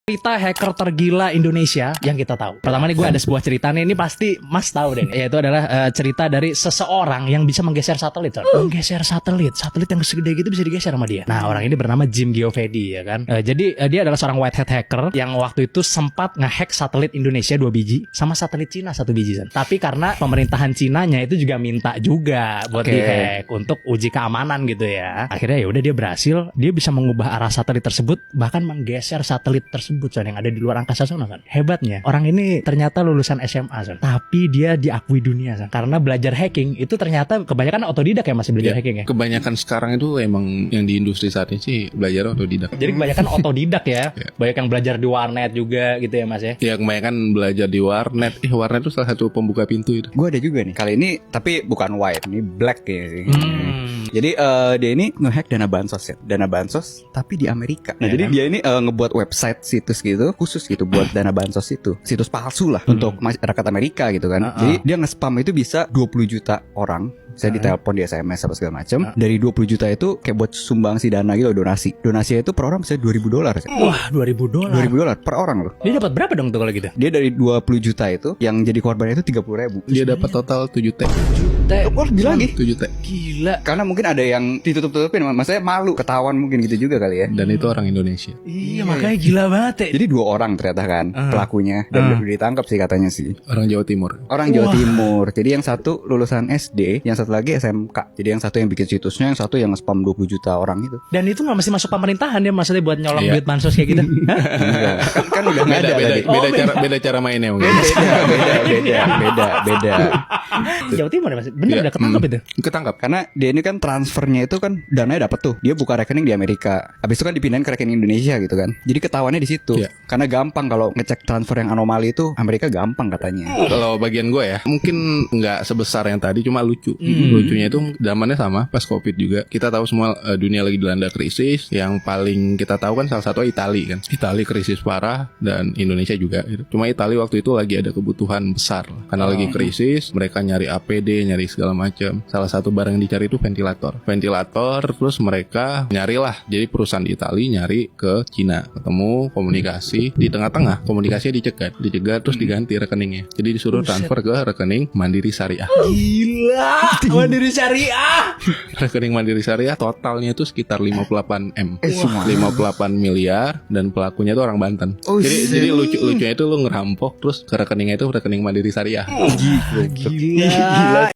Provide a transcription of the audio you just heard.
Cerita hacker tergila Indonesia yang kita tahu. Pertama nih gue ada sebuah cerita nih, ini pasti Mas tahu deh. Yaitu adalah cerita dari seseorang yang bisa menggeser satelit. Menggeser satelit yang segede gitu bisa digeser sama dia. Nah, orang ini bernama Jim Giovedi ya kan. Jadi dia adalah seorang white hat hacker yang waktu itu sempat ngehack satelit Indonesia 2 biji sama satelit Cina 1 biji. Tapi karena pemerintahan Cinanya itu juga minta juga buat dihack untuk uji keamanan gitu ya. Akhirnya ya udah dia berhasil, dia bisa mengubah arah satelit tersebut, bahkan menggeser satelit tersebut yang ada di luar angkasa sana kan. Hebatnya orang ini ternyata lulusan SMA son. Tapi dia diakui dunia son. Karena belajar hacking itu ternyata kebanyakan otodidak ya, masih belajar hacking ya. Kebanyakan sekarang itu emang yang di industri saat ini sih belajar otodidak. Jadi kebanyakan otodidak ya. Banyak yang belajar di warnet juga gitu ya Mas ya. Ya kebanyakan belajar di warnet. Warnet itu salah satu pembuka pintu itu. Gue ada juga nih kali ini, tapi bukan white, ini black ya. Jadi dia ini ngehack dana bansos ya, dana bansos tapi di Amerika. Nah jadi dia ini ngebuat website situs gitu khusus gitu buat dana bansos itu, situs palsu lah untuk masyarakat Amerika gitu kan. Jadi dia nge-spam itu bisa 20 juta orang. Saya ditelepon, di SMS apa segala macam. Dari 20 juta itu kayak buat sumbangsi dana gitu, donasi. Donasinya itu per orang bisa $2.000. Wah, $2.000. $2.000 per orang loh. Dia dapat berapa dong tuh kalau gitu? Dia dari 20 juta itu yang jadi korbannya itu 30.000. Dia dapat total 7 T. Oh, lebih lagi. 7 T. Gila. Karena mungkin ada yang ditutup-tutupin, maksudnya malu, ketahuan mungkin gitu juga kali ya. Dan itu orang Indonesia. Iya, makanya gila banget ya. Jadi 2 orang ternyata kan pelakunya, dan udah ditangkap sih katanya sih. Orang Jawa Timur. Orang Jawa Timur. Jadi yang satu lulusan SD, yang satu lagi SMK. Jadi yang satu yang bikin situsnya, yang satu yang spam 20 juta orang itu. Dan itu gak mesti masuk pemerintahan ya, maksudnya buat nyolong duit bansos kayak gitu. kan udah nggak ada tadi. Beda cara mainnya mungkin. Beda. Jawa Timur ya Mas? Bener udah ketangkap itu? Ketangkap. Karena dia ini kan transfernya itu kan dananya dapat tuh. Dia buka rekening di Amerika. Habis itu kan dipindahin ke rekening Indonesia gitu kan. Jadi ketahuannya di situ. Karena gampang kalau ngecek transfer yang anomali itu, Amerika gampang katanya. Kalau bagian gue ya, mungkin nggak sebesar yang tadi, cuma lucu. Lucunya itu zamannya sama pas Covid juga. Kita tahu semua dunia lagi dilanda krisis. Yang paling kita tahu kan salah satu Italia kan. Italia krisis parah dan Indonesia juga gitu. Cuma Italia waktu itu lagi ada kebutuhan besar karena lagi krisis. Mereka nyari APD, nyari segala macam. Salah satu barang yang dicari itu ventilator. Terus mereka nyarilah. Jadi perusahaan di Italia nyari ke Cina. Ketemu, komunikasi. Di tengah-tengah komunikasinya dicegat terus diganti rekeningnya. Jadi disuruh transfer ke rekening Mandiri Syariah. Gila, Mandiri Syariah. Rekening Mandiri Syariah totalnya itu sekitar 58 M. 58 miliar dan pelakunya itu orang Banten. Jadi lucunya itu lu ngerampok terus ke rekeningnya itu rekening Mandiri Syariah. Gila.